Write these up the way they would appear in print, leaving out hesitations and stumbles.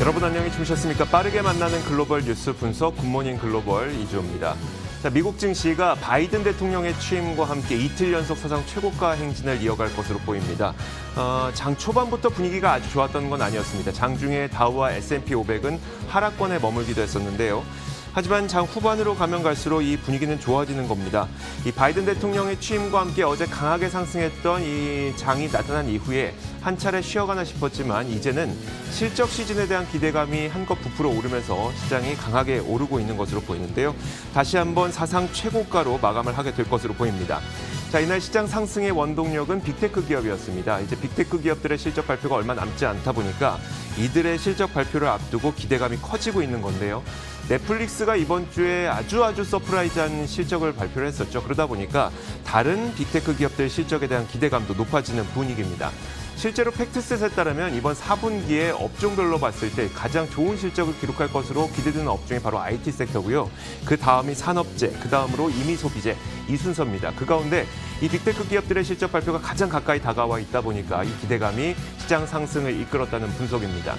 여러분 안녕히 주무셨습니까? 빠르게 만나는 글로벌 뉴스 분석 굿모닝 글로벌 이주호입니다. 자, 미국 증시가 바이든 대통령의 취임과 함께 이틀 연속 사상 최고가 행진을 이어갈 것으로 보입니다. 장 초반부터 분위기가 아주 좋았던 건 아니었습니다. 장중에 다우와 S&P 500은 하락권에 머물기도 했었는데요. 하지만 장 후반으로 가면 갈수록 이 분위기는 좋아지는 겁니다. 이 바이든 대통령의 취임과 함께 어제 강하게 상승했던 이 장이 나타난 이후에 한 차례 쉬어가나 싶었지만 이제는 실적 시즌에 대한 기대감이 한껏 부풀어 오르면서 시장이 강하게 오르고 있는 것으로 보이는데요. 다시 한번 사상 최고가로 마감을 하게 될 것으로 보입니다. 자, 이날 시장 상승의 원동력은 빅테크 기업이었습니다. 이제 빅테크 기업들의 실적 발표가 얼마 남지 않다 보니까 이들의 실적 발표를 앞두고 기대감이 커지고 있는 건데요. 넷플릭스가 이번 주에 아주 서프라이즈한 실적을 발표를 했었죠. 그러다 보니까 다른 빅테크 기업들 실적에 대한 기대감도 높아지는 분위기입니다. 실제로 팩트셋에 따르면 이번 4분기에 업종별로 봤을 때 가장 좋은 실적을 기록할 것으로 기대되는 업종이 바로 IT 섹터고요. 그 다음이 산업재, 그 다음으로 임의소비재, 이 순서입니다. 그 가운데 이 빅테크 기업들의 실적 발표가 가장 가까이 다가와 있다 보니까 이 기대감이 시장 상승을 이끌었다는 분석입니다.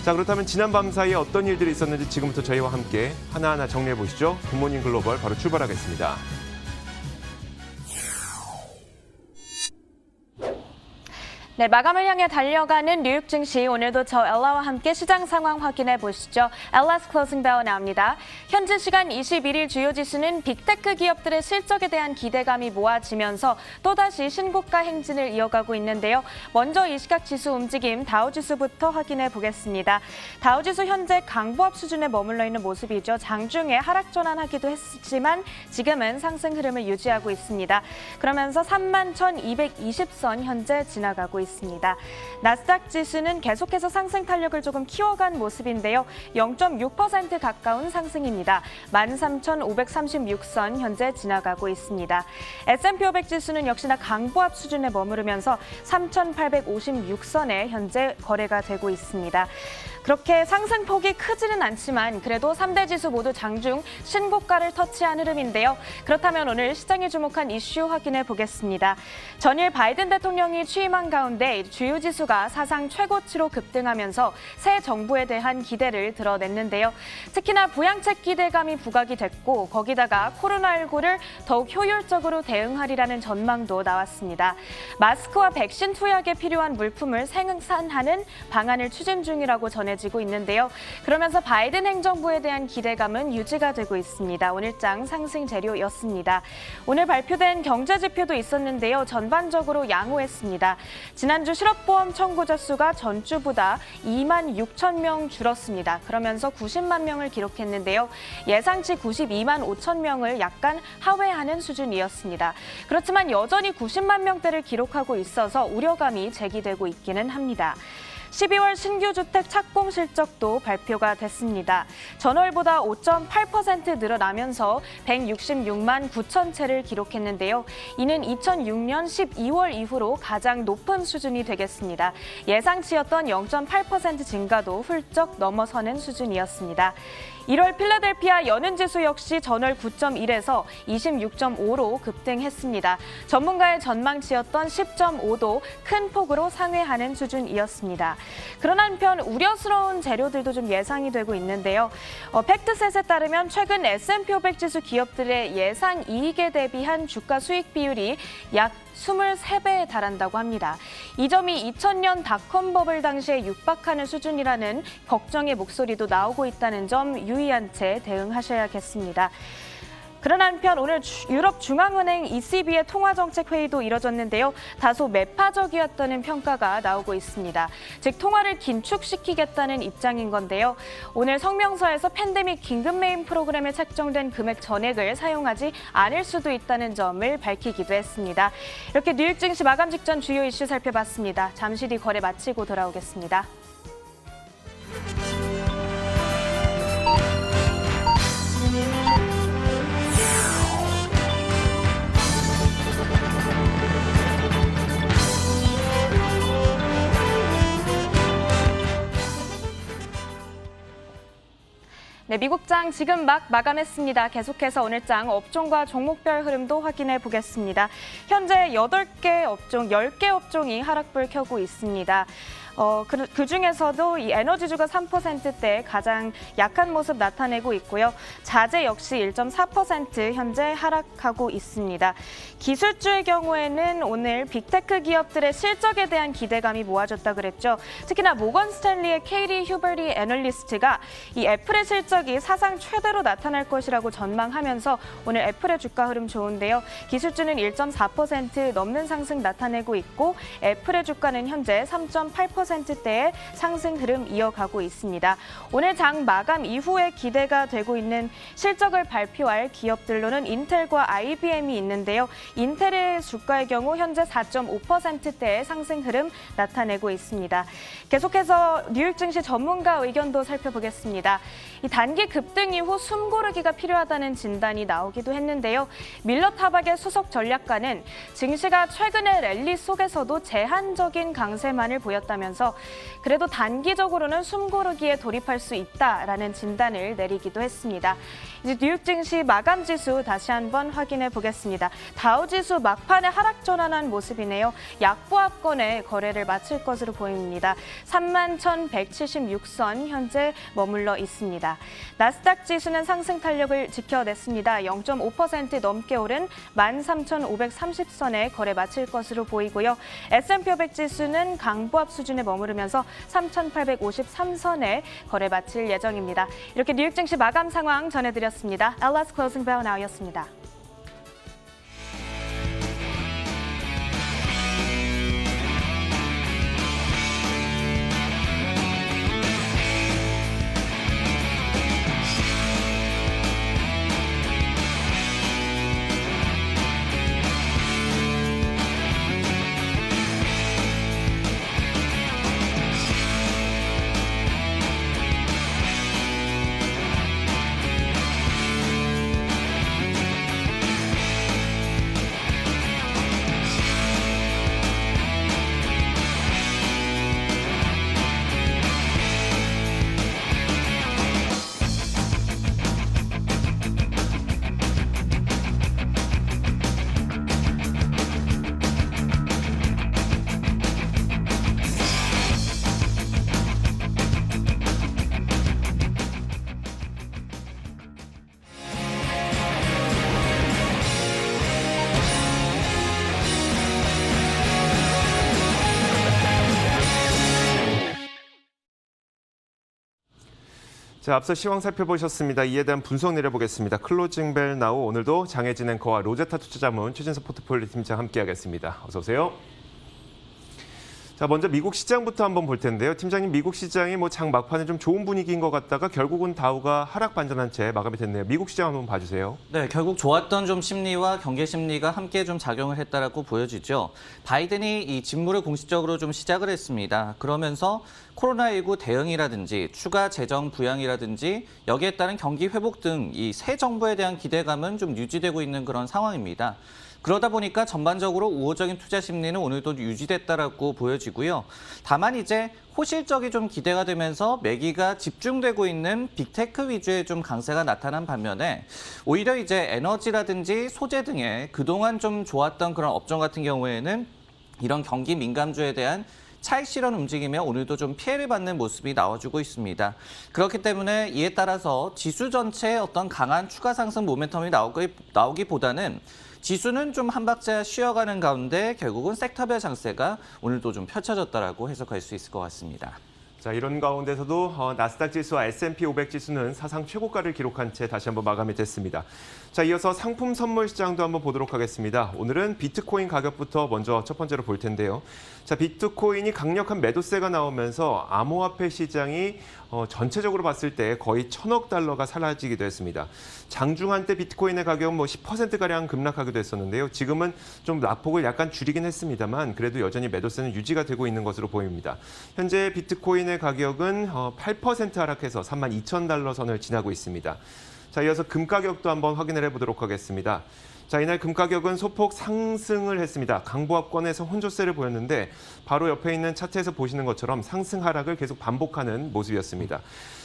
자, 그렇다면 지난 밤 사이에 어떤 일들이 있었는지 지금부터 저희와 함께 하나하나 정리해 보시죠. 굿모닝 글로벌 바로 출발하겠습니다. 네, 마감을 향해 달려가는 뉴욕 증시, 오늘도 저 엘라와 함께 시장 상황 확인해 보시죠. 엘라스 클로징 벨 나옵니다. 현지 시간 21일 주요 지수는 빅테크 기업들의 실적에 대한 기대감이 모아지면서 또다시 신고가 행진을 이어가고 있는데요. 먼저 이 시각 지수 움직임 다우지수부터 확인해 보겠습니다. 다우지수 현재 강보합 수준에 머물러 있는 모습이죠. 장중에 하락 전환하기도 했지만 지금은 상승 흐름을 유지하고 있습니다. 그러면서 31,220선 현재 지나가고 있습니다. 나스닥 지수는 계속해서 상승 탄력을 조금 키워간 모습인데요. 0.6% 가까운 상승입니다. 13,536선 현재 지나가고 있습니다. S&P 500 지수는 역시나 강보합 수준에 머무르면서 3,856선에 현재 거래가 되고 있습니다. 그렇게 상승폭이 크지는 않지만 그래도 3대 지수 모두 장중 신고가를 터치한 흐름인데요. 그렇다면 오늘 시장이 주목한 이슈 확인해 보겠습니다. 전일 바이든 대통령이 취임한 가운데 주요 지수가 사상 최고치로 급등하면서 새 정부에 대한 기대를 드러냈는데요. 특히나 부양책 기대감이 부각이 됐고 거기다가 코로나19를 더욱 효율적으로 대응하리라는 전망도 나왔습니다. 마스크와 백신 투약에 필요한 물품을 생산하는 방안을 추진 중이라고 전해지고 있는데요. 그러면서 바이든 행정부에 대한 기대감은 유지가 되고 있습니다. 오늘장 상승 재료였습니다. 오늘 발표된 경제 지표도 있었는데요. 전반적으로 양호했습니다. 지난주 실업보험 청구자 수가 전주보다 2만 6천 명 줄었습니다. 그러면서 90만 명을 기록했는데요. 예상치 92만 5천 명을 약간 하회하는 수준이었습니다. 그렇지만 여전히 90만 명대를 기록하고 있어서 우려감이 제기되고 있기는 합니다. 12월 신규 주택 착공 실적도 발표가 됐습니다. 전월보다 5.8% 늘어나면서 166만 9천 채를 기록했는데요. 이는 2006년 12월 이후로 가장 높은 수준이 되겠습니다. 예상치였던 0.8% 증가도 훌쩍 넘어서는 수준이었습니다. 1월 필라델피아 연은지수 역시 전월 9.1에서 26.5로 급등했습니다. 전문가의 전망치였던 10.5도 큰 폭으로 상회하는 수준이었습니다. 그러나 한편 우려스러운 재료들도 좀 예상이 되고 있는데요. 팩트셋에 따르면 최근 S&P 500 지수 기업들의 예상 이익에 대비한 주가 수익 비율이 약 23배에 달한다고 합니다. 이 점이 2000년 닷컴 버블 당시에 육박하는 수준이라는 걱정의 목소리도 나오고 있다는 점 유의한 채 대응하셔야겠습니다. 그런 한편 오늘 유럽 중앙은행 ECB의 통화정책 회의도 이뤄졌는데요. 다소 매파적이었다는 평가가 나오고 있습니다. 즉 통화를 긴축시키겠다는 입장인 건데요. 오늘 성명서에서 팬데믹 긴급 메인 프로그램에 책정된 금액 전액을 사용하지 않을 수도 있다는 점을 밝히기도 했습니다. 이렇게 뉴욕 증시 마감 직전 주요 이슈 살펴봤습니다. 잠시 뒤 거래 마치고 돌아오겠습니다. 네, 미국장 지금 막 마감했습니다. 계속해서 오늘장 업종과 종목별 흐름도 확인해 보겠습니다. 현재 10개 업종이 하락불 켜고 있습니다. 그 중에서도 이 에너지주가 3%대에 가장 약한 모습 나타내고 있고요. 자재 역시 1.4% 현재 하락하고 있습니다. 기술주의 경우에는 오늘 빅테크 기업들의 실적에 대한 기대감이 모아졌다 그랬죠. 특히나 모건 스탠리의 케이리 휴버리 애널리스트가 이 애플의 실적이 사상 최대로 나타날 것이라고 전망하면서 오늘 애플의 주가 흐름 좋은데요. 기술주는 1.4% 넘는 상승 나타내고 있고 애플의 주가는 현재 3.8%대의 상승 흐름 이어가고 있습니다. 오늘 장 마감 이후에 기대가 되고 있는 실적을 발표할 기업들로는 인텔과 IBM이 있는데요. 인텔의 주가의 경우 현재 4.5%대의 상승 흐름 나타내고 있습니다. 계속해서 뉴욕 증시 전문가 의견도 살펴보겠습니다. 이 단기 급등 이후 숨고르기가 필요하다는 진단이 나오기도 했는데요. 밀러 타박의 수석 전략가는 증시가 최근의 랠리 속에서도 제한적인 강세만을 보였다면서 그래도 단기적으로는 숨고르기에 돌입할 수 있다라는 진단을 내리기도 했습니다. 이제 뉴욕 증시 마감 지수 다시 한번 확인해 보겠습니다. 다우 지수 막판에 하락 전환한 모습이네요. 약보합권에 거래를 마칠 것으로 보입니다. 31,176선 현재 머물러 있습니다. 나스닥 지수는 상승 탄력을 지켜냈습니다. 0.5% 넘게 오른 13,530선에 거래 마칠 것으로 보이고요. S&P 500 지수는 강보합 수준에 머무르면서 3,853선에 거래 마칠 예정입니다. 이렇게 뉴욕 증시 마감 상황 전해드렸습니다. LS Closing Bell Now였습니다. 자, 앞서 시황 살펴보셨습니다. 이에 대한 분석 내려보겠습니다. 클로징 벨 나우 오늘도 장혜진 앵커와 로제타 투자자문 최진석 포트폴리오 팀장 함께하겠습니다. 어서 오세요. 자, 먼저 미국 시장부터 한번 볼 텐데요. 팀장님, 미국 시장이 장 막판에 좀 좋은 분위기인 것 같다가 결국은 다우가 하락 반전한 채 마감이 됐네요. 미국 시장 한번 봐주세요. 네, 결국 좋았던 좀 심리와 경계 심리가 함께 좀 작용을 했다라고 보여지죠. 바이든이 이 직무를 공식적으로 좀 시작을 했습니다. 그러면서 코로나19 대응이라든지 추가 재정 부양이라든지 여기에 따른 경기 회복 등 이 새 정부에 대한 기대감은 좀 유지되고 있는 그런 상황입니다. 그러다 보니까 전반적으로 우호적인 투자 심리는 오늘도 유지됐다라고 보여지고요. 다만 이제 호실적이 좀 기대가 되면서 매기가 집중되고 있는 빅테크 위주의 좀 강세가 나타난 반면에 오히려 이제 에너지라든지 소재 등의 그동안 좀 좋았던 그런 업종 같은 경우에는 이런 경기 민감주에 대한 차익 실현 움직임에 오늘도 좀 피해를 받는 모습이 나와주고 있습니다. 그렇기 때문에 이에 따라서 지수 전체에 어떤 강한 추가 상승 모멘텀이 나오기보다는 지수는 좀 한 박자 쉬어가는 가운데 결국은 섹터별 장세가 오늘도 좀 펼쳐졌다라고 해석할 수 있을 것 같습니다. 자, 이런 가운데서도 나스닥 지수와 S&P 500 지수는 사상 최고가를 기록한 채 다시 한번 마감이 됐습니다. 자, 이어서 상품 선물 시장도 한번 보도록 하겠습니다. 오늘은 비트코인 가격부터 먼저 첫 번째로 볼 텐데요. 자, 비트코인이 강력한 매도세가 나오면서 암호화폐 시장이 전체적으로 봤을 때 거의 1,000억 달러가 사라지기도 했습니다. 장중 한때 비트코인의 가격은 10%가량 급락하기도 했었는데요. 지금은 좀 낙폭을 약간 줄이긴 했습니다만 그래도 여전히 매도세는 유지가 되고 있는 것으로 보입니다. 현재 비트코인의 가격은 8% 하락해서 32,000달러 선을 지나고 있습니다. 자, 이어서 금 가격도 한번 확인을 해보도록 하겠습니다. 자, 이날 금 가격은 소폭 상승을 했습니다. 강보합권에서 혼조세를 보였는데 바로 옆에 있는 차트에서 보시는 것처럼 상승 하락을 계속 반복하는 모습이었습니다.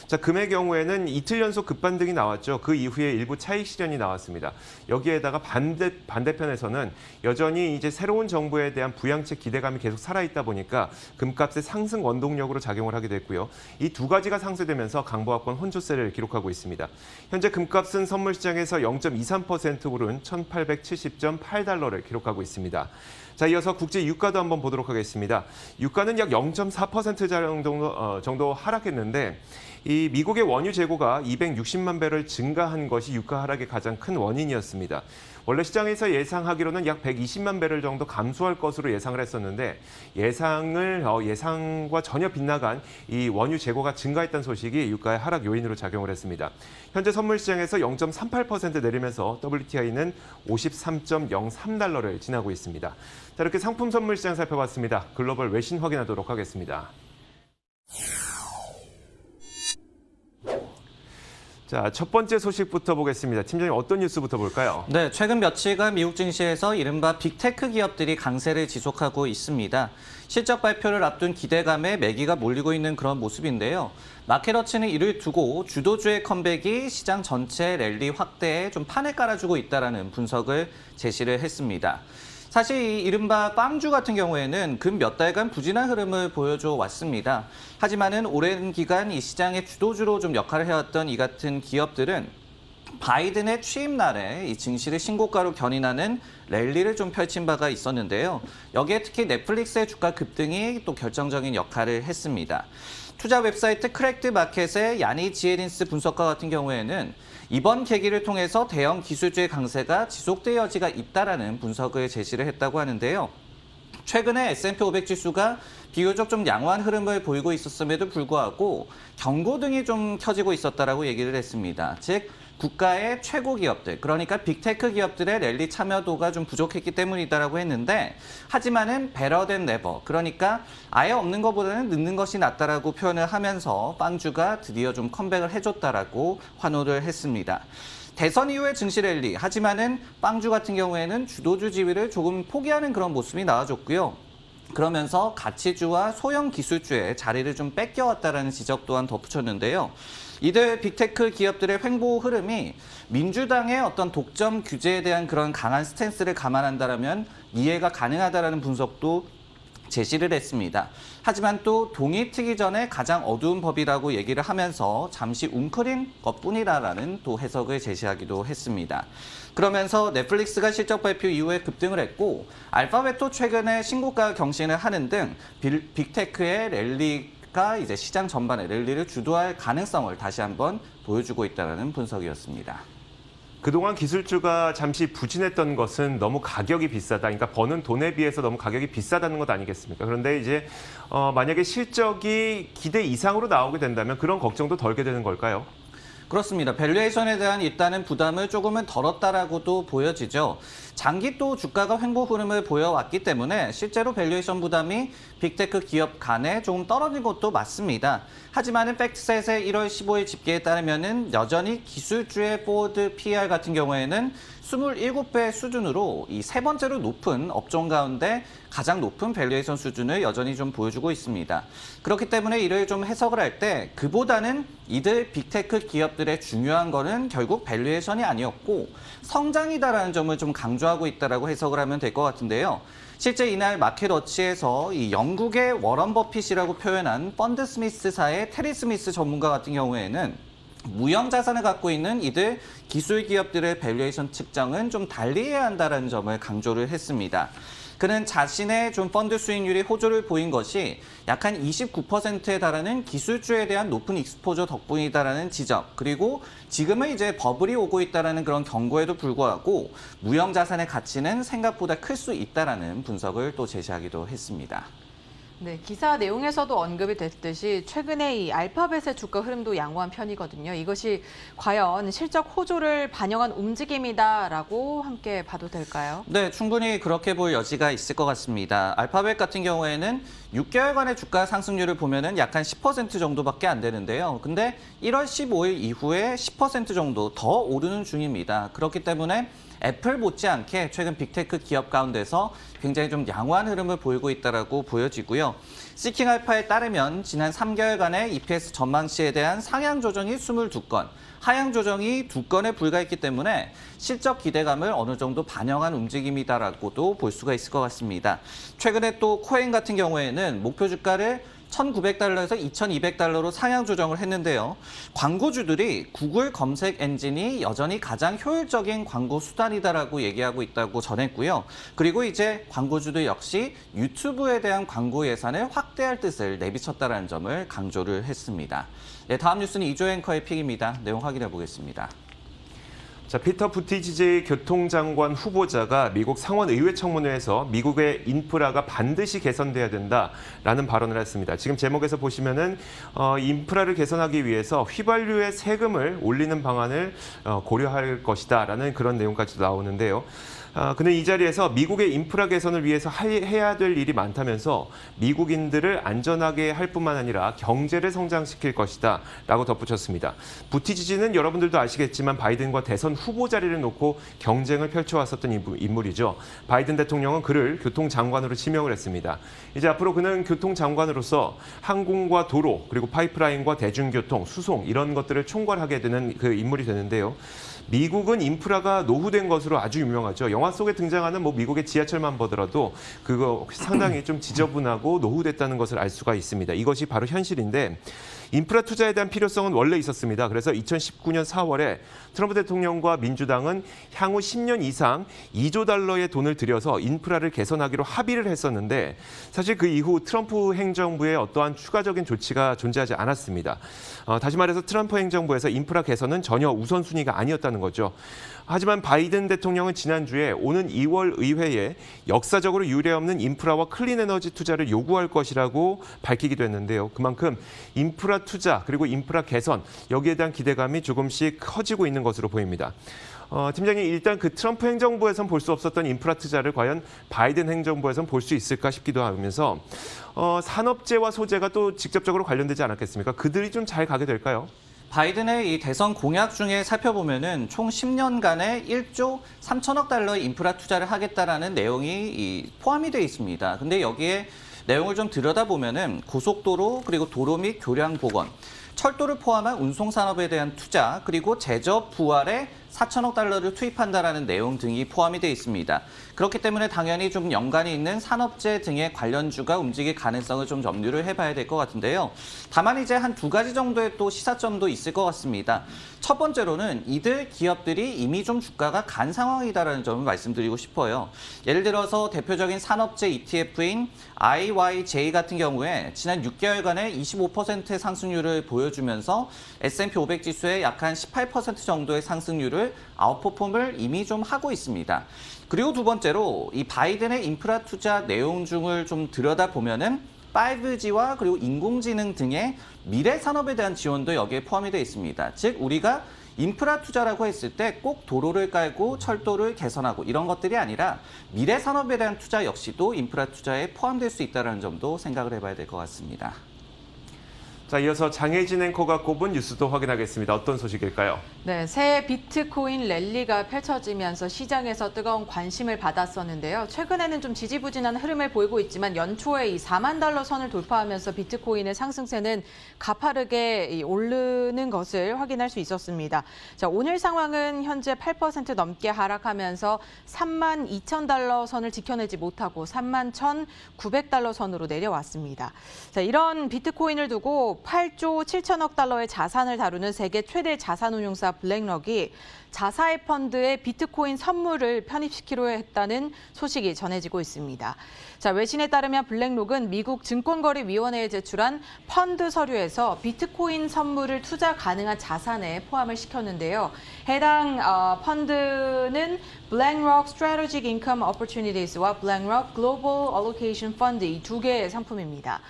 자, 금의 경우에는 이틀 연속 급반등이 나왔죠. 그 이후에 일부 차익 실현이 나왔습니다. 여기에다가 반대편에서는 여전히 이제 새로운 정부에 대한 부양책 기대감이 계속 살아있다 보니까 금값의 상승 원동력으로 작용을 하게 됐고요. 이 두 가지가 상쇄되면서 강보합권 혼조세를 기록하고 있습니다. 현재 금값은 선물 시장에서 0.23% 오른 1,870.8달러를 기록하고 있습니다. 자, 이어서 국제 유가도 한번 보도록 하겠습니다. 유가는 약 0.4% 정도 하락했는데 이 미국의 원유 재고가 260만 배럴 증가한 것이 유가 하락의 가장 큰 원인이었습니다. 원래 시장에서 예상하기로는 약 120만 배럴 정도 감소할 것으로 예상을 했었는데 예상과 전혀 빗나간 이 원유 재고가 증가했다는 소식이 유가의 하락 요인으로 작용을 했습니다. 현재 선물 시장에서 0.38% 내리면서 WTI는 53.03달러를 지나고 있습니다. 자, 이렇게 상품 선물 시장 살펴봤습니다. 글로벌 외신 확인하도록 하겠습니다. 자, 첫 번째 소식부터 보겠습니다. 팀장님, 어떤 뉴스부터 볼까요? 네, 최근 며칠간 미국 증시에서 이른바 빅테크 기업들이 강세를 지속하고 있습니다. 실적 발표를 앞둔 기대감에 매기가 몰리고 있는 그런 모습인데요. 마켓워치는 이를 두고 주도주의 컴백이 시장 전체 랠리 확대에 좀 판을 깔아주고 있다는 분석을 제시를 했습니다. 사실 이 이른바 빵주 같은 경우에는 근 몇 달간 부진한 흐름을 보여줘 왔습니다. 하지만은 오랜 기간 이 시장의 주도주로 좀 역할을 해왔던 이 같은 기업들은 바이든의 취임 날에 이 증시를 신고가로 견인하는 랠리를 좀 펼친 바가 있었는데요. 여기에 특히 넷플릭스의 주가 급등이 또 결정적인 역할을 했습니다. 투자 웹사이트 크랙드 마켓의 야니 지에린스 분석가 같은 경우에는 이번 계기를 통해서 대형 기술주의 강세가 지속될 여지가 있다라는 분석을 제시를 했다고 하는데요. 최근에 S&P 500 지수가 비교적 좀 양호한 흐름을 보이고 있었음에도 불구하고 경고등이 좀 켜지고 있었다라고 얘기를 했습니다. 즉 국가의 최고 기업들, 그러니까 빅테크 기업들의 랠리 참여도가 좀 부족했기 때문이다라고 했는데, 하지만은 better than never, 그러니까 아예 없는 것보다는 늦는 것이 낫다라고 표현을 하면서 빵주가 드디어 좀 컴백을 해줬다라고 환호를 했습니다. 대선 이후의 증시 랠리, 하지만은 빵주 같은 경우에는 주도주 지위를 조금 포기하는 그런 모습이 나와줬고요. 그러면서 가치주와 소형 기술주의 자리를 좀 뺏겨왔다라는 지적 또한 덧붙였는데요. 이들 빅테크 기업들의 횡보 흐름이 민주당의 어떤 독점 규제에 대한 그런 강한 스탠스를 감안한다면 이해가 가능하다라는 분석도 제시를 했습니다. 하지만 또 동이 트기 전에 가장 어두운 법이라고 얘기를 하면서 잠시 웅크린 것뿐이라는 또 해석을 제시하기도 했습니다. 그러면서 넷플릭스가 실적 발표 이후에 급등을 했고 알파벳도 최근에 신고가 경신을 하는 등 빅테크의 랠리가 이제 시장 전반의 랠리를 주도할 가능성을 다시 한번 보여주고 있다는 분석이었습니다. 그동안 기술주가 잠시 부진했던 것은 너무 가격이 비싸다. 그러니까 버는 돈에 비해서 너무 가격이 비싸다는 것 아니겠습니까? 그런데 이제 만약에 실적이 기대 이상으로 나오게 된다면 그런 걱정도 덜게 되는 걸까요? 그렇습니다. 밸류에이션에 대한 일단은 부담을 조금은 덜었다라고도 보여지죠. 장기 또 주가가 횡보 흐름을 보여왔기 때문에 실제로 밸류에이션 부담이 빅테크 기업 간에 조금 떨어진 것도 맞습니다. 하지만은 팩트셋의 1월 15일 집계에 따르면은 여전히 기술주의 포워드 PER 같은 경우에는 27배 수준으로 이 세 번째로 높은 업종 가운데 가장 높은 밸류에이션 수준을 여전히 좀 보여주고 있습니다. 그렇기 때문에 이를 좀 해석을 할 때 그보다는 이들 빅테크 기업들의 중요한 거는 결국 밸류에이션이 아니었고 성장이다라는 점을 좀 강조하고 있다라고 해석을 하면 될 것 같은데요. 실제 이날 마켓워치에서 이 영국의 워런 버핏이라고 표현한 펀드 스미스사의 테리 스미스 전문가 같은 경우에는 무형 자산을 갖고 있는 이들 기술 기업들의 밸류에이션 측정은 좀 달리해야 한다는 점을 강조를 했습니다. 그는 자신의 좀 펀드 수익률이 호조를 보인 것이 약 한 29%에 달하는 기술주에 대한 높은 익스포저 덕분이다라는 지적, 그리고 지금은 이제 버블이 오고 있다라는 그런 경고에도 불구하고 무형 자산의 가치는 생각보다 클 수 있다라는 분석을 또 제시하기도 했습니다. 네, 기사 내용에서도 언급이 됐듯이 최근에 이 알파벳의 주가 흐름도 양호한 편이거든요. 이것이 과연 실적 호조를 반영한 움직임이다라고 함께 봐도 될까요? 네, 충분히 그렇게 볼 여지가 있을 것 같습니다. 알파벳 같은 경우에는 6개월간의 주가 상승률을 보면은 약 한 10% 정도밖에 안 되는데요. 근데 1월 15일 이후에 10% 정도 더 오르는 중입니다. 그렇기 때문에 애플 못지않게 최근 빅테크 기업 가운데서 굉장히 좀 양호한 흐름을 보이고 있다라고 보여지고요. 시킹알파에 따르면 지난 3개월간의 EPS 전망치에 대한 상향 조정이 22건, 하향 조정이 2건에 불과했기 때문에 실적 기대감을 어느 정도 반영한 움직임이다라고도 볼 수가 있을 것 같습니다. 최근에 또 코엔 같은 경우에는 목표 주가를 1,900달러에서 2,200달러로 상향 조정을 했는데요. 광고주들이 구글 검색 엔진이 여전히 가장 효율적인 광고 수단이다라고 얘기하고 있다고 전했고요. 그리고 이제 광고주들 역시 유튜브에 대한 광고 예산을 확대할 뜻을 내비쳤다는 점을 강조를 했습니다. 네, 다음 뉴스는 이조 앵커의 픽입니다. 내용 확인해 보겠습니다. 자, 피터 부티지지 교통장관 후보자가 미국 상원의회 청문회에서 미국의 인프라가 반드시 개선돼야 된다라는 발언을 했습니다. 지금 제목에서 보시면은 인프라를 개선하기 위해서 휘발유의 세금을 올리는 방안을 고려할 것이다라는 그런 내용까지도 나오는데요. 그는 이 자리에서 미국의 인프라 개선을 위해서 해야 될 일이 많다면서 미국인들을 안전하게 할 뿐만 아니라 경제를 성장시킬 것이다 라고 덧붙였습니다. 부티지지는 여러분들도 아시겠지만 바이든과 대선 후보 자리를 놓고 경쟁을 펼쳐왔었던 인물이죠. 바이든 대통령은 그를 교통장관으로 지명을 했습니다. 이제 앞으로 그는 교통장관으로서 항공과 도로, 그리고 파이프라인과 대중교통, 수송 이런 것들을 총괄하게 되는 그 인물이 되는데요. 미국은 인프라가 노후된 것으로 아주 유명하죠. 영화 속에 등장하는 미국의 지하철만 보더라도 그거 상당히 좀 지저분하고 노후됐다는 것을 알 수가 있습니다. 이것이 바로 현실인데 인프라 투자에 대한 필요성은 원래 있었습니다. 그래서 2019년 4월에 트럼프 대통령과 민주당은 향후 10년 이상 2조 달러의 돈을 들여서 인프라를 개선하기로 합의를 했었는데 사실 그 이후 트럼프 행정부의 어떠한 추가적인 조치가 존재하지 않았습니다. 다시 말해서 트럼프 행정부에서 인프라 개선은 전혀 우선순위가 아니었다는 거죠. 하지만 바이든 대통령은 지난주에 오는 2월 의회에 역사적으로 유례없는 인프라와 클린 에너지 투자를 요구할 것이라고 밝히기도 했는데요. 그만큼 인프라 투자 그리고 인프라 개선 여기에 대한 기대감이 조금씩 커지고 있는 것으로 보입니다. 팀장님, 일단 그 트럼프 행정부에선 볼 수 없었던 인프라 투자를 과연 바이든 행정부에선 볼 수 있을까 싶기도 하면서 산업재와 소재가 또 직접적으로 관련되지 않았겠습니까? 그들이 좀 잘 가게 될까요? 바이든의 이 대선 공약 중에 살펴보면은 총 10년간의 1조 3천억 달러의 인프라 투자를 하겠다라는 내용이 포함이 되어 있습니다. 근데 여기에 내용을 좀 들여다보면은 고속도로 그리고 도로 및 교량 복원, 철도를 포함한 운송 산업에 대한 투자, 그리고 제접 부활에 4천억 달러를 투입한다라는 내용 등이 포함이 되어 있습니다. 그렇기 때문에 당연히 좀 연관이 있는 산업재 등의 관련주가 움직일 가능성을 좀 염두를 해봐야 될 것 같은데요. 다만 이제 한 두 가지 정도의 또 시사점도 있을 것 같습니다. 첫 번째로는 이들 기업들이 이미 좀 주가가 간 상황이다라는 점을 말씀드리고 싶어요. 예를 들어서 대표적인 산업재 ETF인 IYJ 같은 경우에 지난 6개월간의 25%의 상승률을 보여주면서 S&P 500 지수의 약 한 18% 정도의 상승률을 아웃퍼폼을 이미 좀 하고 있습니다. 그리고 두 번째로 이 바이든의 인프라 투자 내용 중을 좀 들여다보면은 5G와 그리고 인공지능 등의 미래 산업에 대한 지원도 여기에 포함이 되어 있습니다. 즉 우리가 인프라 투자라고 했을 때 꼭 도로를 깔고 철도를 개선하고 이런 것들이 아니라 미래 산업에 대한 투자 역시도 인프라 투자에 포함될 수 있다는 점도 생각을 해봐야 될 것 같습니다. 자, 이어서 장혜진 앵커가 꼽은 뉴스도 확인하겠습니다. 어떤 소식일까요? 네, 새 비트코인 랠리가 펼쳐지면서 시장에서 뜨거운 관심을 받았었는데요. 최근에는 좀 지지부진한 흐름을 보이고 있지만 연초에 이 4만 달러 선을 돌파하면서 비트코인의 상승세는 가파르게 오르는 것을 확인할 수 있었습니다. 자, 오늘 상황은 현재 8% 넘게 하락하면서 3만 2천 달러 선을 지켜내지 못하고 3만 1,900달러 선으로 내려왔습니다. 자, 이런 비트코인을 두고 기준으로 8조 7천억 달러의 자산을 다루는 세계 최대 자산운용사 블랙록이 자사의 펀드에 비트코인 선물을 편입시키려 했다는 소식이 전해지고 있습니다. 자, 외신에 따르면 블랙록은 미국 증권거래위원회에 제출한 펀드 서류에서 비트코인 선물을 투자 가능한 자산에 포함을 시켰는데요. 해당 펀드는 BlackRock Strategic Income Opportunities와 BlackRock Global Allocation Fund 이 두 개의 상품입니다.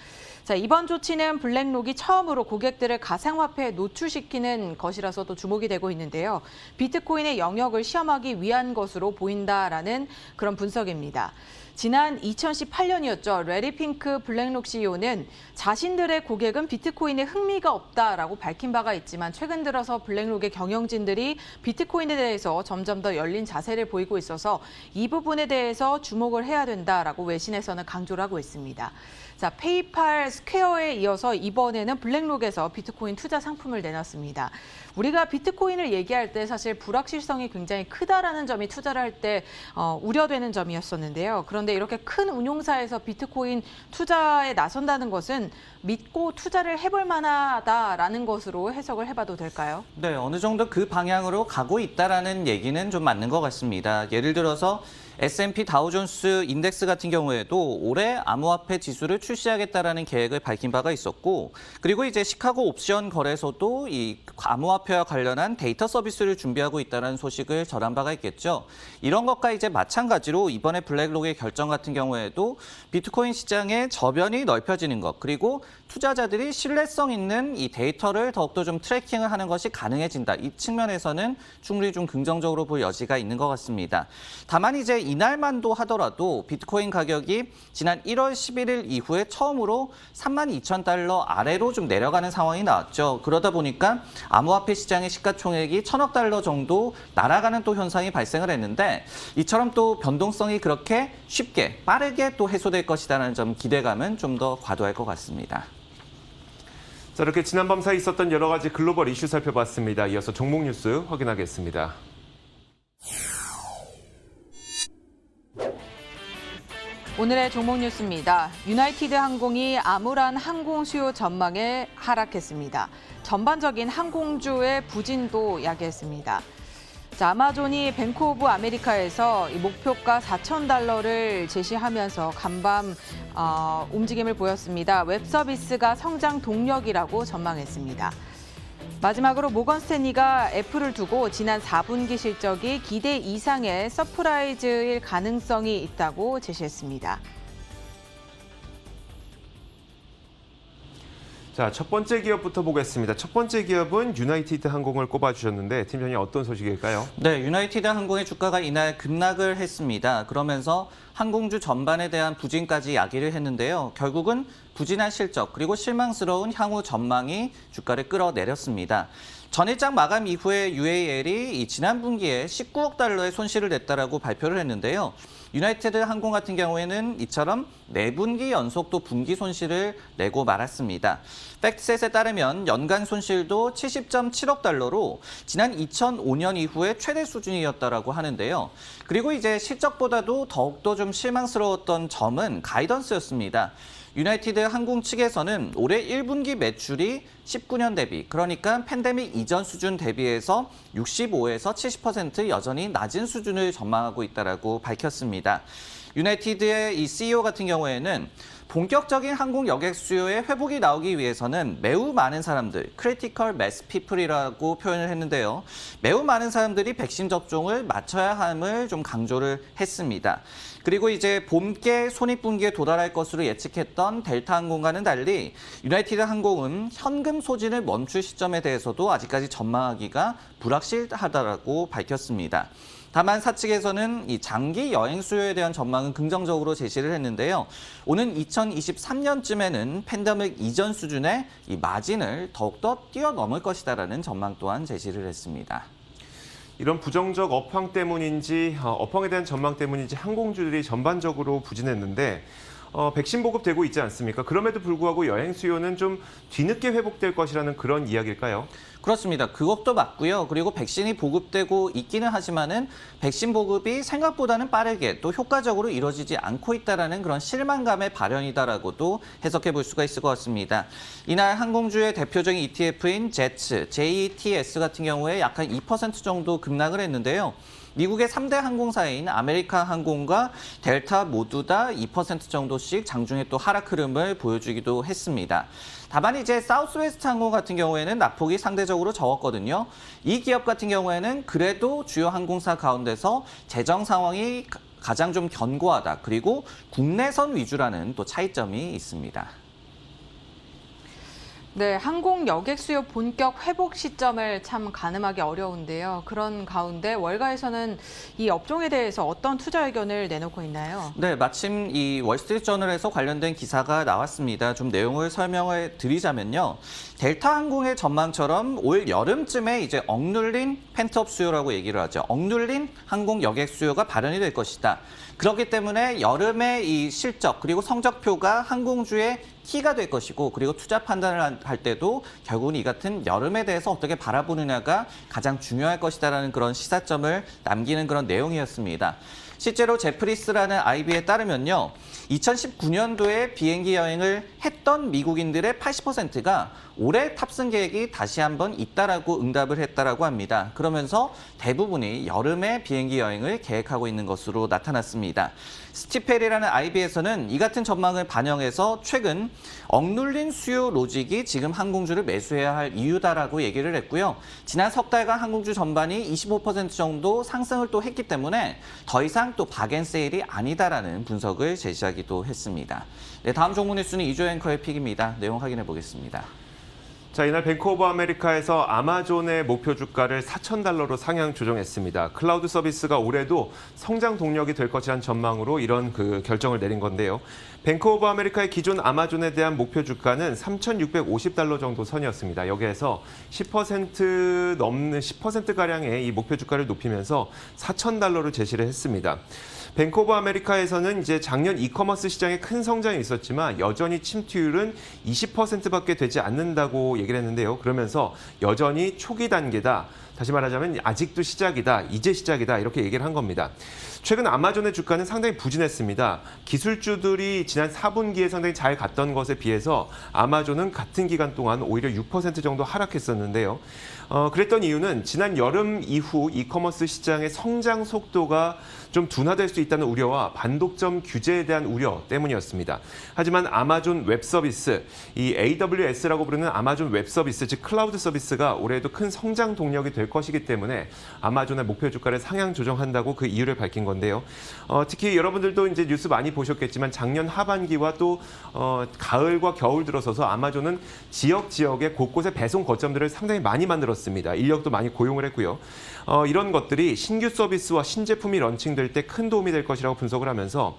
자, 이번 조치는 블랙록이 처음으로 고객들을 가상화폐에 노출시키는 것이라서 또 주목이 되고 있는데요. 비트코인의 영역을 시험하기 위한 것으로 보인다라는 그런 분석입니다. 지난 2018년이었죠. 레리핑크 블랙록 CEO는 자신들의 고객은 비트코인에 흥미가 없다라고 밝힌 바가 있지만 최근 들어서 블랙록의 경영진들이 비트코인에 대해서 점점 더 열린 자세를 보이고 있어서 이 부분에 대해서 주목을 해야 된다라고 외신에서는 강조를 하고 있습니다. 자, 페이팔 스퀘어에 이어서 이번에는 블랙록에서 비트코인 투자 상품을 내놨습니다. 우리가 비트코인을 얘기할 때 사실 불확실성이 굉장히 크다라는 점이 투자를 할 때 우려되는 점이었었는데요. 그런데 이렇게 큰 운용사에서 비트코인 투자에 나선다는 것은 믿고 투자를 해볼 만하다라는 것으로 해석을 해봐도 될까요? 네, 어느 정도 그 방향으로 가고 있다라는 얘기는 좀 맞는 것 같습니다. 예를 들어서 S&P 다우존스 인덱스 같은 경우에도 올해 암호화폐 지수를 출시하겠다라는 계획을 밝힌 바가 있었고, 그리고 이제 시카고 옵션 거래소도 이 암호화폐와 관련한 데이터 서비스를 준비하고 있다는 소식을 전한 바가 있겠죠. 이런 것과 이제 마찬가지로 이번에 블랙록의 결정 같은 경우에도 비트코인 시장의 저변이 넓혀지는 것, 그리고 투자자들이 신뢰성 있는 이 데이터를 더욱더 좀 트래킹을 하는 것이 가능해진다. 이 측면에서는 충분히 좀 긍정적으로 볼 여지가 있는 것 같습니다. 다만 이제 이날만도 하더라도 비트코인 가격이 지난 1월 11일 이후에 처음으로 32,000달러 아래로 좀 내려가는 상황이 나왔죠. 그러다 보니까 암호화폐 시장의 시가총액이 1,000억 달러 정도 날아가는 또 현상이 발생을 했는데, 이처럼 또 변동성이 그렇게 쉽게 빠르게 또 해소될 것이라는 점 기대감은 좀 더 과도할 것 같습니다. 자, 이렇게 지난밤 사이 있었던 여러 가지 글로벌 이슈 살펴봤습니다. 이어서 종목 뉴스 확인하겠습니다. 오늘의 종목 뉴스입니다. 유나이티드 항공이 암울한 항공 수요 전망에 하락했습니다. 전반적인 항공주의 부진도 야기했습니다. 자, 아마존이 뱅크 오브 아메리카에서 이 목표가 4,000달러를 제시하면서 간밤 움직임을 보였습니다. 웹 서비스가 성장 동력이라고 전망했습니다. 마지막으로 모건 스탠리가 애플을 두고 지난 4분기 실적이 기대 이상의 서프라이즈일 가능성이 있다고 제시했습니다. 자, 첫 번째 기업부터 보겠습니다. 첫 번째 기업은 유나이티드 항공을 꼽아주셨는데 팀장님 어떤 소식일까요? 네, 유나이티드 항공의 주가가 이날 급락을 했습니다. 그러면서 항공주 전반에 대한 부진까지 야기를 했는데요. 결국은 부진한 실적 그리고 실망스러운 향후 전망이 주가를 끌어내렸습니다. 전일장 마감 이후에 UAL이 지난 분기에 19억 달러의 손실을 냈다라고 발표를 했는데요. 유나이티드 항공 같은 경우에는 이처럼 4분기 연속 또 분기 손실을 내고 말았습니다. 팩트셋에 따르면 연간 손실도 70.7억 달러로 지난 2005년 이후에 최대 수준이었다라고 하는데요. 그리고 이제 실적보다도 더욱더 좀 실망스러웠던 점은 가이던스였습니다. 유나이티드 항공 측에서는 올해 1분기 매출이 19년 대비, 그러니까 팬데믹 이전 수준 대비해서 65에서 70% 여전히 낮은 수준을 전망하고 있다라고 밝혔습니다. 유나이티드의 이 CEO 같은 경우에는 본격적인 항공 여객 수요의 회복이 나오기 위해서는 매우 많은 사람들, critical mass people이라고 표현을 했는데요. 매우 많은 사람들이 백신 접종을 마쳐야 함을 좀 강조를 했습니다. 그리고 이제 봄께 손익분기에 도달할 것으로 예측했던 델타 항공과는 달리 유나이티드 항공은 현금 소진을 멈출 시점에 대해서도 아직까지 전망하기가 불확실하다라고 밝혔습니다. 다만 사측에서는 이 장기 여행 수요에 대한 전망은 긍정적으로 제시를 했는데요. 오는 2023년쯤에는 팬데믹 이전 수준의 이 마진을 더욱더 뛰어넘을 것이다라는 전망 또한 제시를 했습니다. 이런 부정적 업황 때문인지 업황에 대한 전망 때문인지 항공주들이 전반적으로 부진했는데 백신 보급되고 있지 않습니까? 그럼에도 불구하고 여행 수요는 좀 뒤늦게 회복될 것이라는 그런 이야기일까요? 그렇습니다. 그것도 맞고요. 그리고 백신이 보급되고 있기는 하지만은 백신 보급이 생각보다는 빠르게 또 효과적으로 이루어지지 않고 있다라는 그런 실망감의 발현이다라고도 해석해 볼 수가 있을 것 같습니다. 이날 항공주의 대표적인 ETF인 JETS 같은 경우에 약간 2% 정도 급락을 했는데요. 미국의 3대 항공사인 아메리카 항공과 델타 모두 다 2% 정도씩 장중에 또 하락 흐름을 보여주기도 했습니다. 다만 이제 사우스웨스트 항공 같은 경우에는 낙폭이 상대적으로 적었거든요. 이 기업 같은 경우에는 그래도 주요 항공사 가운데서 재정 상황이 가장 좀 견고하다. 그리고 국내선 위주라는 또 차이점이 있습니다. 네, 항공 여객 수요 본격 회복 시점을 참 가늠하기 어려운데요. 그런 가운데 월가에서는 이 업종에 대해서 어떤 투자 의견을 내놓고 있나요? 네, 마침 이 월스트리트저널에서 관련된 기사가 나왔습니다. 좀 내용을 설명을 드리자면요. 델타 항공의 전망처럼 올 여름쯤에 이제 억눌린 펜트업 수요라고 얘기를 하죠. 억눌린 항공 여객 수요가 발현이 될 것이다. 그렇기 때문에 여름에 이 실적 그리고 성적표가 항공주의 키가 될 것이고 그리고 투자 판단을 할 때도 결국은 이 같은 여름에 대해서 어떻게 바라보느냐가 가장 중요할 것이다라는 그런 시사점을 남기는 그런 내용이었습니다. 실제로 제프리스라는 IB에 따르면요. 2019년도에 비행기 여행을 했던 미국인들의 80%가 올해 탑승 계획이 다시 한번 있다라고 응답을 했다라고 합니다. 그러면서 대부분이 여름에 비행기 여행을 계획하고 있는 것으로 나타났습니다. 스티펠이라는 IB에서는 이 같은 전망을 반영해서 최근 억눌린 수요 로직이 지금 항공주를 매수해야 할 이유다라고 얘기를 했고요. 지난 석 달간 항공주 전반이 25% 정도 상승을 또 했기 때문에 더 이상 또 박앤세일이 아니다라는 분석을 제시하기도 했습니다. 네, 다음 종목 뉴스는 이조 앵커의 픽입니다. 내용 확인해 보겠습니다. 자, 이날 뱅크 오브 아메리카에서 아마존의 목표 주가를 $4,000로 상향 조정했습니다. 클라우드 서비스가 올해도 성장 동력이 될 것이란 전망으로 이런 결정을 내린 건데요. 뱅크 오브 아메리카의 기존 아마존에 대한 목표 주가는 $3,650 정도 선이었습니다. 여기에서 10% 넘는 10%가량의 이 목표 주가를 높이면서 $4,000를 제시를 했습니다. 뱅크 오브 아메리카에서는 이제 작년 이커머스 시장에 큰 성장이 있었지만 여전히 침투율은 20%밖에 되지 않는다고 얘기를 했는데요. 그러면서 여전히 초기 단계다. 다시 말하자면 아직도 시작이다, 이제 시작이다 이렇게 얘기를 한 겁니다. 최근 아마존의 주가는 상당히 부진했습니다. 기술주들이 지난 4분기에 상당히 잘 갔던 것에 비해서 아마존은 같은 기간 동안 오히려 6% 정도 하락했었는데요. 그랬던 이유는 지난 여름 이후 이커머스 시장의 성장 속도가 좀 둔화될 수 있다는 우려와 반독점 규제에 대한 우려 때문이었습니다. 하지만 아마존 웹 서비스, 이 AWS라고 부르는 아마존 웹 서비스, 즉 클라우드 서비스가 올해도 큰 성장 동력이 될 것이기 때문에 아마존의 목표 주가를 상향 조정한다고 그 이유를 밝힌 건데요. 특히 여러분들도 이제 뉴스 많이 보셨겠지만 작년 하반기와 또 가을과 겨울 들어서서 아마존은 지역에 곳곳에 배송 거점들을 상당히 많이 만들었습니다. 인력도 많이 고용을 했고요. 이런 것들이 신규 서비스와 신제품이 런칭될 때 큰 도움이 될 것이라고 분석을 하면서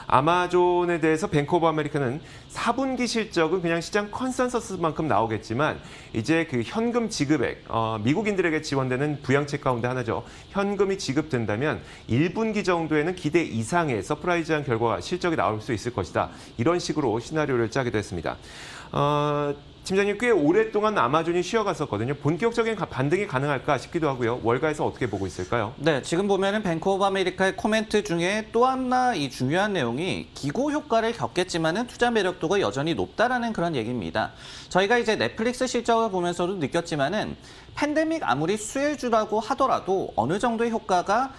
아마존에 대해서 뱅크 오브 아메리카는 4분기 실적은 그냥 시장 컨센서스만큼 나오겠지만 이제 그 현금 지급액, 미국인들에게 지원되는 부양책 가운데 하나죠. 현금이 지급된다면 1분기 정도에는 기대 이상의 서프라이즈한 결과가 실적이 나올 수 있을 것이다. 이런 식으로 시나리오를 짜기도 했습니다. 팀장님, 꽤 오랫동안 아마존이 쉬어갔었거든요. 본격적인 반등이 가능할까 싶기도 하고요. 월가에서 어떻게 보고 있을까요? 네, 지금 보면은 뱅크 오브 아메리카의 코멘트 중에 또 하나 이 중요한 내용이 기고 효과를 겪겠지만은 투자 매력도가 여전히 높다라는 그런 얘기입니다. 저희가 이제 넷플릭스 실적을 보면서도 느꼈지만은 팬데믹 아무리 수혜주라고 하더라도 어느 정도의 효과가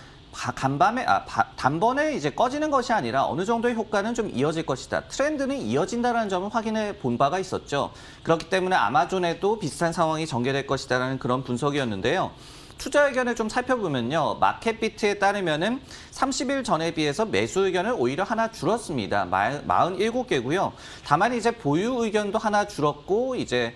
단번에 이제 꺼지는 것이 아니라 어느 정도의 효과는 좀 이어질 것이다. 트렌드는 이어진다는 점을 확인해 본 바가 있었죠. 그렇기 때문에 아마존에도 비슷한 상황이 전개될 것이다라는 그런 분석이었는데요. 투자 의견을 좀 살펴보면요. 마켓비트에 따르면은 30일 전에 비해서 매수 의견을 오히려 하나 줄었습니다. 47개고요. 다만 이제 보유 의견도 하나 줄었고 이제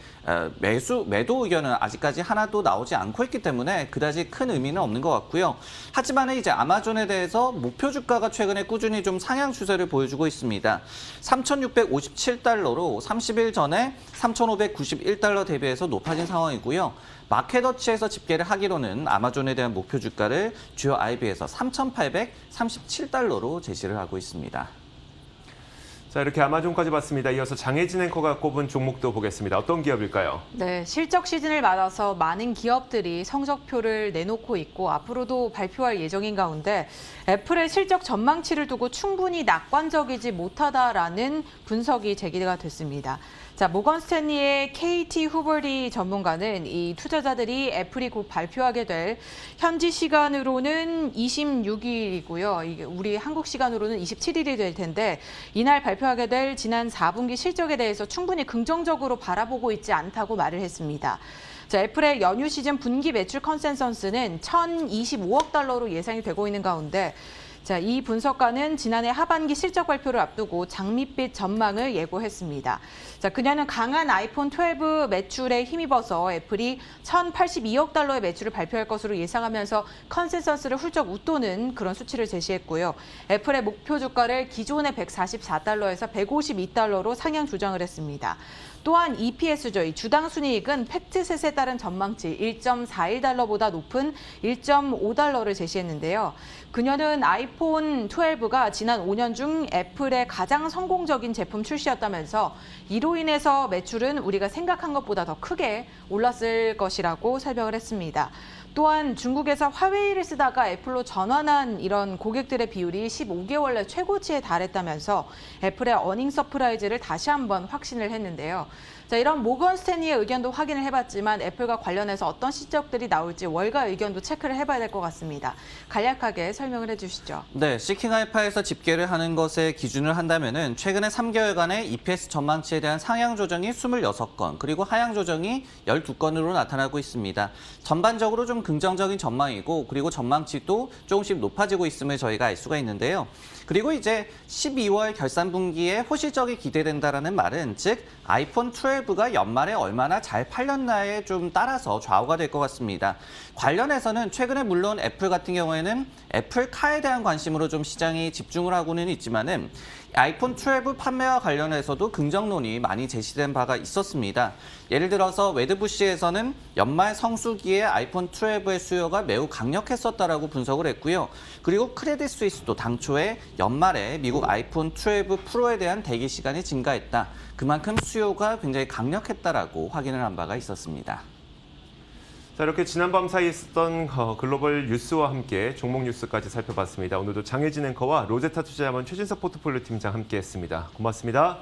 매도 의견은 아직까지 하나도 나오지 않고 있기 때문에 그다지 큰 의미는 없는 것 같고요. 하지만 이제 아마존에 대해서 목표 주가가 최근에 꾸준히 좀 상향 추세를 보여주고 있습니다. $3,657로 30일 전에 $3,591 대비해서 높아진 상황이고요. 마켓워치에서 집계를 하기로는 아마존에 대한 목표 주가를 주요 IB에서 $3,837로 제시를 하고 있습니다. 자, 이렇게 아마존까지 봤습니다. 이어서 장혜진 앵커가 꼽은 종목도 보겠습니다. 어떤 기업일까요? 네, 실적 시즌을 맞아서 많은 기업들이 성적표를 내놓고 있고 앞으로도 발표할 예정인 가운데 애플의 실적 전망치를 두고 충분히 낙관적이지 못하다라는 분석이 제기가 됐습니다. 자, 모건 스탠리의 KT 후버리 전문가는 이 투자자들이 애플이 곧 발표하게 될 현지 시간으로는 26일이고요. 이게 우리 한국 시간으로는 27일이 될 텐데 이날 발표하게 될 지난 4분기 실적에 대해서 충분히 긍정적으로 바라보고 있지 않다고 말을 했습니다. 자, 애플의 연휴 시즌 분기 매출 컨센서스는 1,025억 달러로 예상이 되고 있는 가운데 자, 이 분석가는 지난해 하반기 실적 발표를 앞두고 장밋빛 전망을 예고했습니다. 자, 그녀는 강한 아이폰 12 매출에 힘입어서 애플이 1,082억 달러의 매출을 발표할 것으로 예상하면서 컨센서스를 훌쩍 웃도는 그런 수치를 제시했고요. 애플의 목표 주가를 기존의 144달러에서 152달러로 상향 조정을 했습니다. 또한 EPS죠. 이 주당 순이익은 팩트셋에 따른 전망치 1.41달러보다 높은 1.5달러를 제시했는데요. 그녀는 아이폰 12가 지난 5년 중 애플의 가장 성공적인 제품 출시였다면서 이로 인해서 매출은 우리가 생각한 것보다 더 크게 올랐을 것이라고 설명을 했습니다. 또한 중국에서 화웨이를 쓰다가 애플로 전환한 이런 고객들의 비율이 15개월 내 최고치에 달했다면서 애플의 어닝 서프라이즈를 다시 한번 확신을 했는데요. 자, 이런 모건 스탠리의 의견도 확인을 해봤지만 애플과 관련해서 어떤 실적들이 나올지 월가 의견도 체크를 해봐야 될 것 같습니다. 간략하게 설명을 해주시죠. 네, 시킹 알파에서 집계를 하는 것에 기준을 한다면은 최근에 3개월간의 EPS 전망치에 대한 상향 조정이 26건, 그리고 하향 조정이 12건으로 나타나고 있습니다. 전반적으로 좀 긍정적인 전망이고, 그리고 전망치도 조금씩 높아지고 있음을 저희가 알 수가 있는데요. 그리고 이제 12월 결산 분기에 호실적이 기대된다라는 말은 즉 아이폰 12가 연말에 얼마나 잘 팔렸나에 좀 따라서 좌우가 될 것 같습니다. 관련해서는 최근에 물론 애플 같은 경우에는 애플카에 대한 관심으로 좀 시장이 집중을 하고는 있지만은 아이폰 12 판매와 관련해서도 긍정론이 많이 제시된 바가 있었습니다. 예를 들어서 웨드부시에서는 연말 성수기에 아이폰 12의 수요가 매우 강력했었다라고 분석을 했고요. 그리고 크레딧 스위스도 당초에 연말에 미국 아이폰 12 프로에 대한 대기 시간이 증가했다. 그만큼 수요가 굉장히 강력했다라고 확인을 한 바가 있었습니다. 자, 이렇게 지난밤 사이 있었던 글로벌 뉴스와 함께 종목 뉴스까지 살펴봤습니다. 오늘도 장혜진 앵커와 로제타 투자자문 최진석 포트폴리오 팀장 함께했습니다. 고맙습니다.